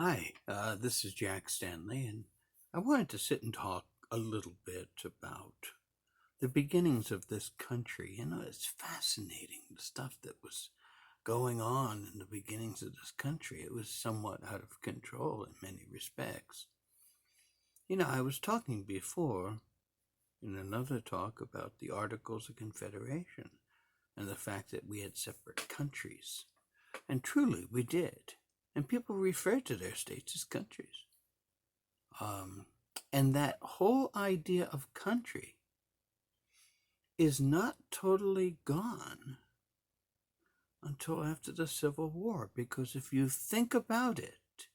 Hi, this is Jack Stanley, and I wanted to sit and talk a little bit about the beginnings of this country. It's fascinating, the stuff that was going on in the beginnings of this country. It was somewhat out of control in many respects. I was talking before in another talk about the Articles of Confederation and the fact that we had separate countries. And truly, we did. And people referred to their states as countries. Um, and that whole idea of country is not totally gone until after the Civil War, because if you think about it,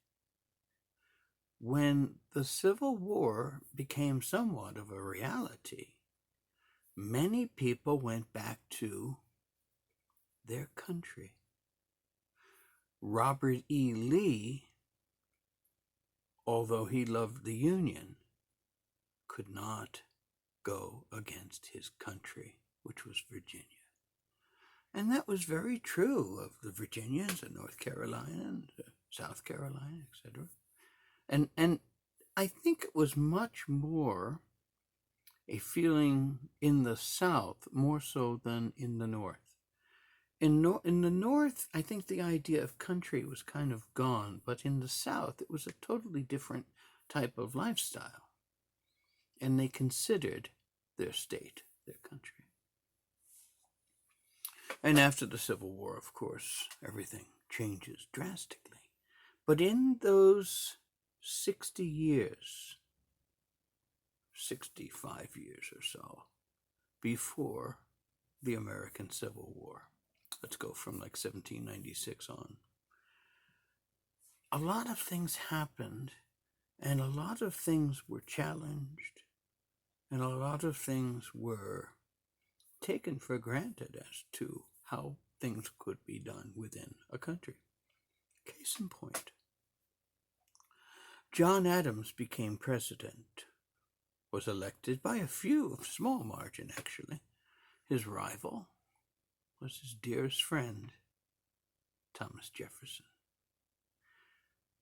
when the Civil War became somewhat of a reality, many people went back to their country. Robert E. Lee, although he loved the Union, could not go against his country, which was Virginia. And that was very true of the Virginians and North Carolina and South Carolina, etc. And I think it was much more a feeling in the South more so than in the North. In the North, I think the idea of country was kind of gone, but in the South, it was a totally different type of lifestyle. And they considered their state their country. And after the Civil War, of course, everything changes drastically. But in those 60 years, 65 years or so, before the American Civil War, let's go from like 1796 on, a lot of things happened, and a lot of things were challenged, and a lot of things were taken for granted as to how things could be done within a country. Case in point, John Adams became president, was elected by a small margin actually. His rival was his dearest friend, Thomas Jefferson.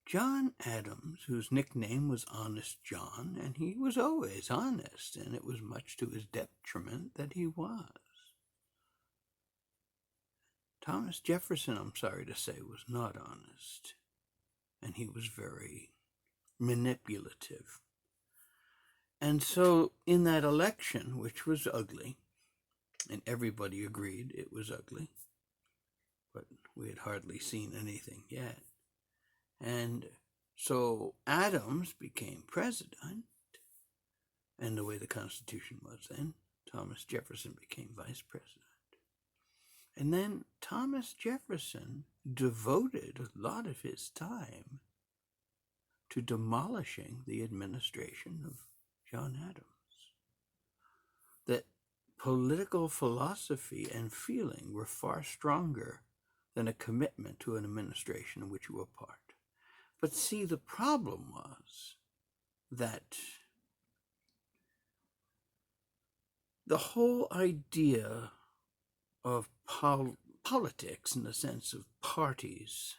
John Adams, whose nickname was Honest John, and he was always honest, and it was much to his detriment that he was. Thomas Jefferson, I'm sorry to say, was not honest, and he was very manipulative. And so in that election, which was ugly, and everybody agreed it was ugly, but we had hardly seen anything yet. And so Adams became president, and the way the Constitution was then, Thomas Jefferson became vice president. And then Thomas Jefferson devoted a lot of his time to demolishing the administration of John Adams. That political philosophy and feeling were far stronger than a commitment to an administration in which you were part. But see, the problem was that the whole idea of politics in the sense of parties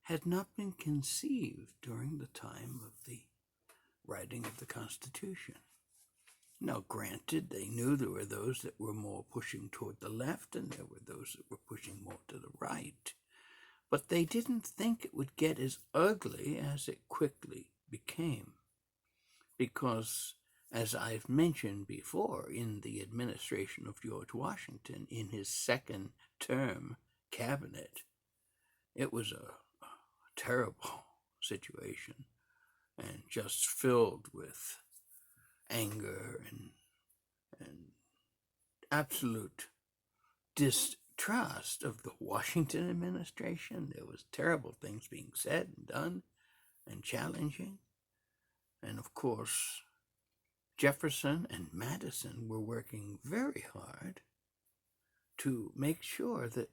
had not been conceived during the time of the writing of the Constitution. Now, granted, they knew there were those that were more pushing toward the left and there were those that were pushing more to the right. But they didn't think it would get as ugly as it quickly became. Because, as I've mentioned before, in the administration of George Washington, in his second term cabinet, it was a terrible situation and just filled with anger and absolute distrust of the Washington administration. There was terrible things being said and done and challenging. And of course, Jefferson and Madison were working very hard to make sure that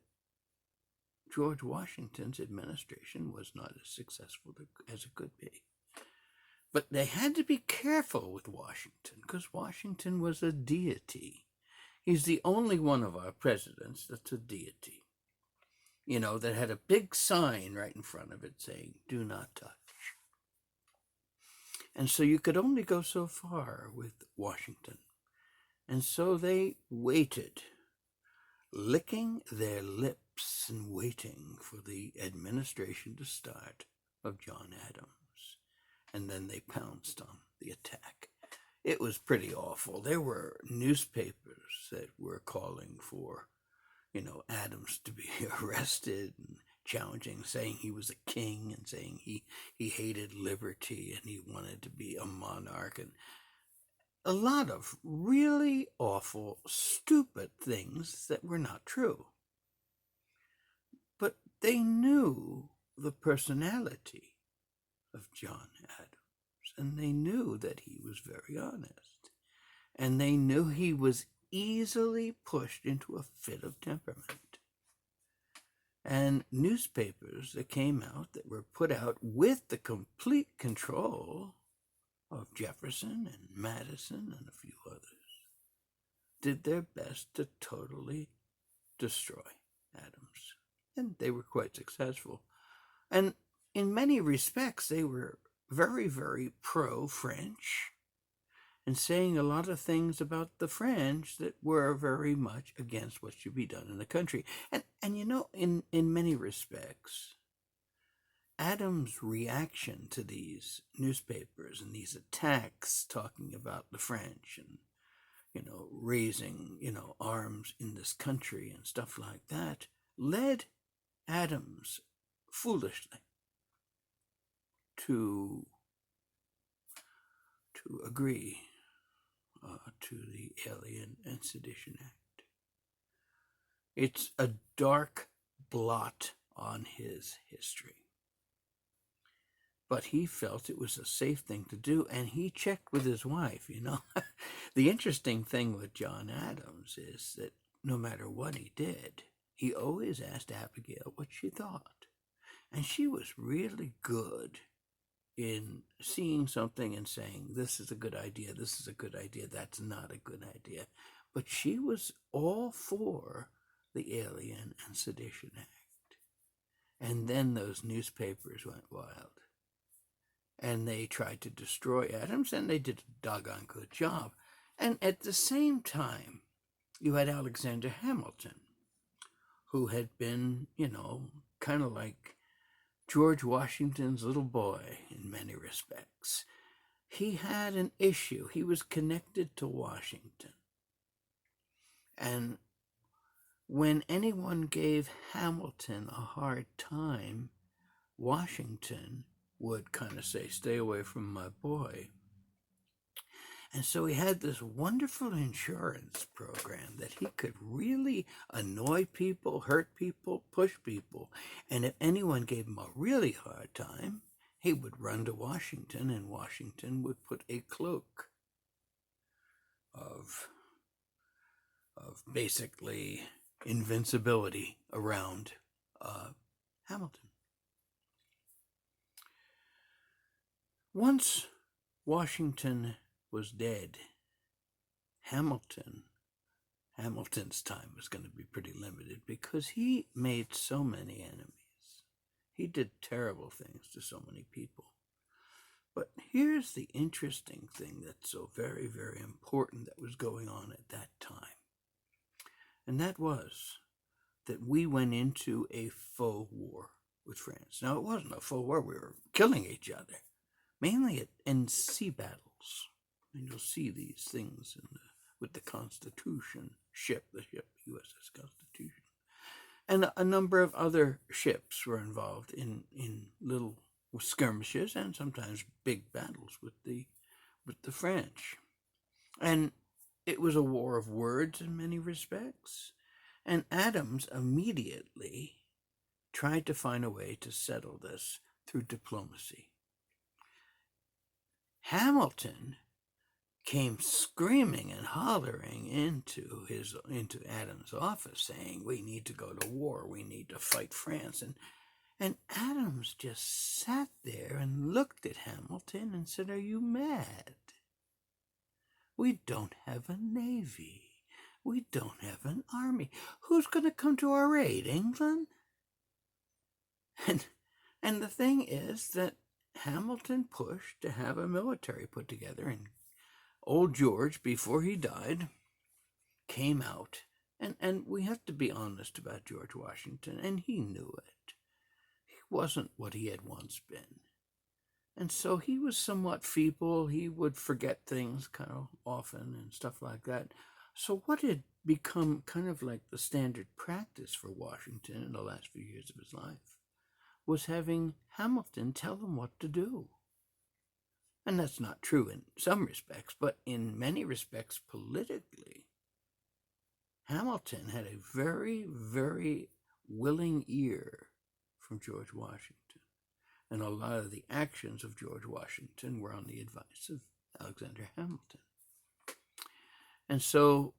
George Washington's administration was not as successful as it could be. But they had to be careful with Washington, because Washington was a deity. He's the only one of our presidents that's a deity. that had a big sign right in front of it saying, "Do not touch." And so you could only go so far with Washington. And so they waited, licking their lips and waiting for the administration to start of John Adams. And then they pounced on the attack. It was pretty awful. There were newspapers that were calling for, Adams to be arrested and challenging, saying he was a king and saying he hated liberty and he wanted to be a monarch, and a lot of really awful, stupid things that were not true. But they knew the personality of John Adams, and they knew that he was very honest, and they knew he was easily pushed into a fit of temperament. And newspapers that came out, that were put out with the complete control of Jefferson and Madison and a few others, did their best to totally destroy Adams. And they were quite successful. And in many respects, they were very, very pro-French, and saying a lot of things about the French that were very much against what should be done in the country. And in many respects, Adams' reaction to these newspapers and these attacks talking about the French and, raising, arms in this country and stuff like that, led Adams foolishly to agree to the Alien and Sedition Act. It's a dark blot on his history. But he felt it was a safe thing to do, and he checked with his wife, The interesting thing with John Adams is that no matter what he did, he always asked Abigail what she thought. And she was really good in seeing something and saying, this is a good idea, this is a good idea, that's not a good idea. But she was all for the Alien and Sedition Act. And then those newspapers went wild. And they tried to destroy Adams, and they did a doggone good job. And at the same time, you had Alexander Hamilton, who had been, kind of like George Washington's little boy in many respects. He had an issue. He was connected to Washington. And when anyone gave Hamilton a hard time, Washington would kind of say, "Stay away from my boy." And so he had this wonderful insurance program that he could really annoy people, hurt people, push people. And if anyone gave him a really hard time, he would run to Washington, and Washington would put a cloak of basically invincibility around Hamilton. Once Washington was dead, Hamilton's time was going to be pretty limited because he made so many enemies. He did terrible things to so many people. But here's the interesting thing that's so very, very important that was going on at that time. And that was that we went into a faux war with France. Now, it wasn't a faux war. We were killing each other, mainly in sea battles. And you'll see these things with the Constitution ship, the USS Constitution. And a number of other ships were involved in little skirmishes and sometimes big battles with the French. And it was a war of words in many respects. And Adams immediately tried to find a way to settle this through diplomacy. Hamilton came screaming and hollering into Adams' office, saying, "We need to go to war. We need to fight France." And Adams just sat there and looked at Hamilton and said, "Are you mad? We don't have a navy. We don't have an army. Who's going to come to our aid? England? And, and the thing is that Hamilton pushed to have a military put together, and old George, before he died, came out. And we have to be honest about George Washington, and he knew it. He wasn't what he had once been. And so he was somewhat feeble. He would forget things kind of often and stuff like that. So what had become kind of like the standard practice for Washington in the last few years of his life was having Hamilton tell him what to do. And that's not true in some respects, but in many respects politically, Hamilton had a very, very willing ear from George Washington. And a lot of the actions of George Washington were on the advice of Alexander Hamilton. And so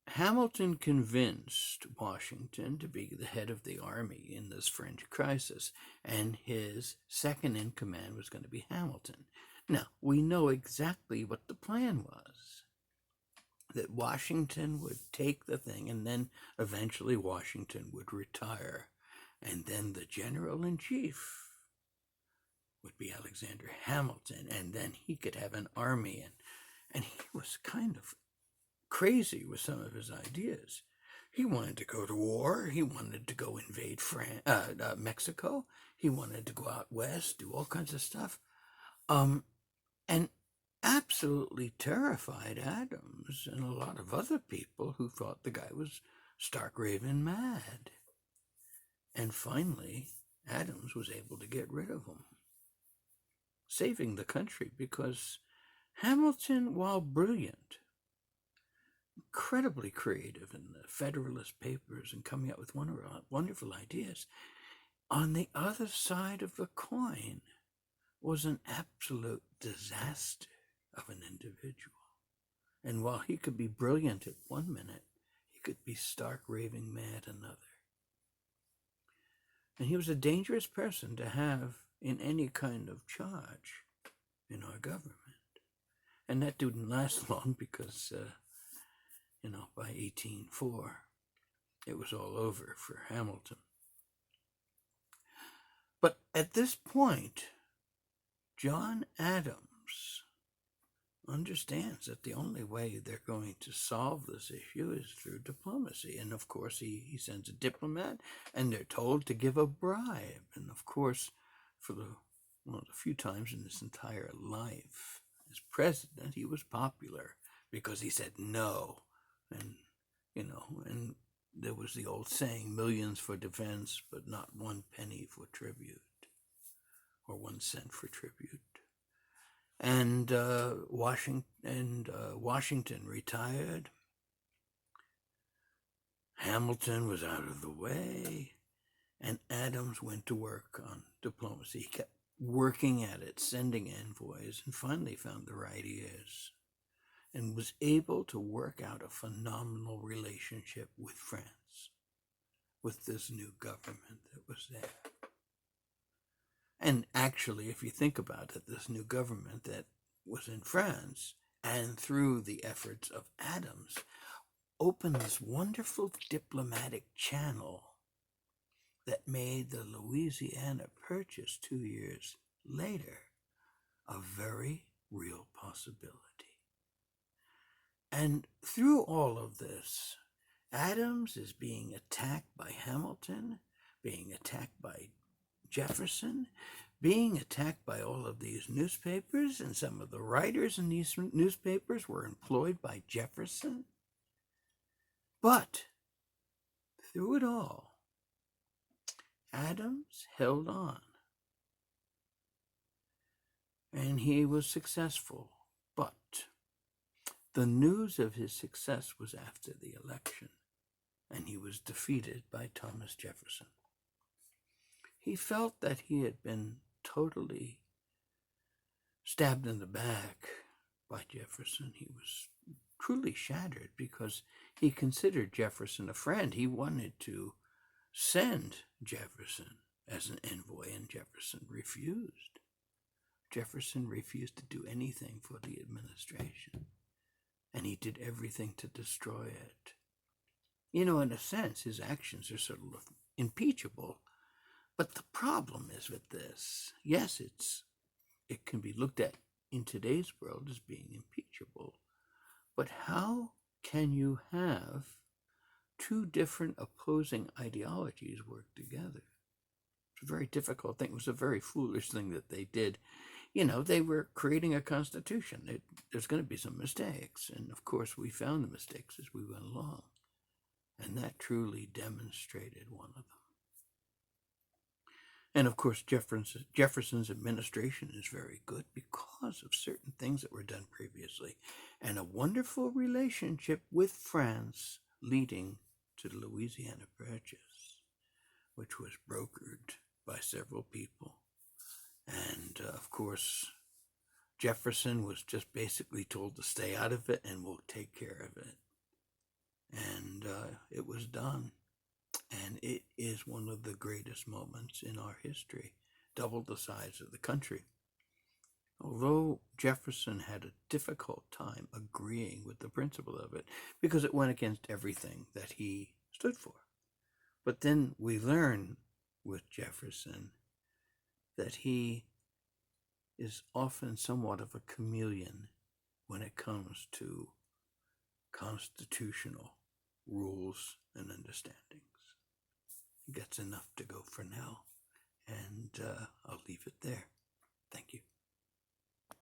Hamilton convinced Washington to be the head of the army in this French crisis, and his second in command was going to be Hamilton. Now, we know exactly what the plan was. That Washington would take the thing, and then eventually Washington would retire. And then the general-in-chief would be Alexander Hamilton, and then he could have an army. And he was kind of crazy with some of his ideas. He wanted to go to war. He wanted to go invade Mexico. He wanted to go out west, do all kinds of stuff. And absolutely terrified Adams and a lot of other people who thought the guy was stark raving mad. And finally, Adams was able to get rid of him, saving the country, because Hamilton, while brilliant, incredibly creative in the Federalist Papers and coming up with wonderful ideas, on the other side of the coin was an absolute disaster of an individual. And while he could be brilliant at one minute, he could be stark raving mad another. And he was a dangerous person to have in any kind of charge in our government. And that didn't last long because, by 1804, it was all over for Hamilton. But at this point, John Adams understands that the only way they're going to solve this issue is through diplomacy. And of course, he sends a diplomat, and they're told to give a bribe. And of course, for the few times in his entire life as president, he was popular because he said no. And, and there was the old saying, millions for defense, but not 1 penny for tribute, or 1 cent for tribute. And Washington retired. Hamilton was out of the way, and Adams went to work on diplomacy. He kept working at it, sending envoys, and finally found the right ears, and was able to work out a phenomenal relationship with France, with this new government that was there. And actually, if you think about it, this new government that was in France, and through the efforts of Adams, opened this wonderful diplomatic channel that made the Louisiana Purchase 2 years later a very real possibility. And through all of this, Adams is being attacked by Hamilton, being attacked by Jefferson, being attacked by all of these newspapers, and some of the writers in these newspapers were employed by Jefferson. But through it all, Adams held on, and he was successful. But the news of his success was after the election, and he was defeated by Thomas Jefferson. He felt that he had been totally stabbed in the back by Jefferson. He was truly shattered because he considered Jefferson a friend. He wanted to send Jefferson as an envoy, and Jefferson refused. Jefferson refused to do anything for the administration, and he did everything to destroy it. In a sense, his actions are sort of impeachable. But the problem is with this, yes, it can be looked at in today's world as being impeachable, but how can you have two different opposing ideologies work together? It's a very difficult thing. It was a very foolish thing that they did. They were creating a constitution. There's going to be some mistakes, and of course we found the mistakes as we went along, and that truly demonstrated one of them. And of course, Jefferson's administration is very good because of certain things that were done previously, and a wonderful relationship with France leading to the Louisiana Purchase, which was brokered by several people. And of course, Jefferson was just basically told to stay out of it and we'll take care of it. And it was done. And it is one of the greatest moments in our history, doubled the size of the country. Although Jefferson had a difficult time agreeing with the principle of it because it went against everything that he stood for. But then we learn with Jefferson that he is often somewhat of a chameleon when it comes to constitutional rules and understandings. That's enough to go for now, and I'll leave it there. Thank you.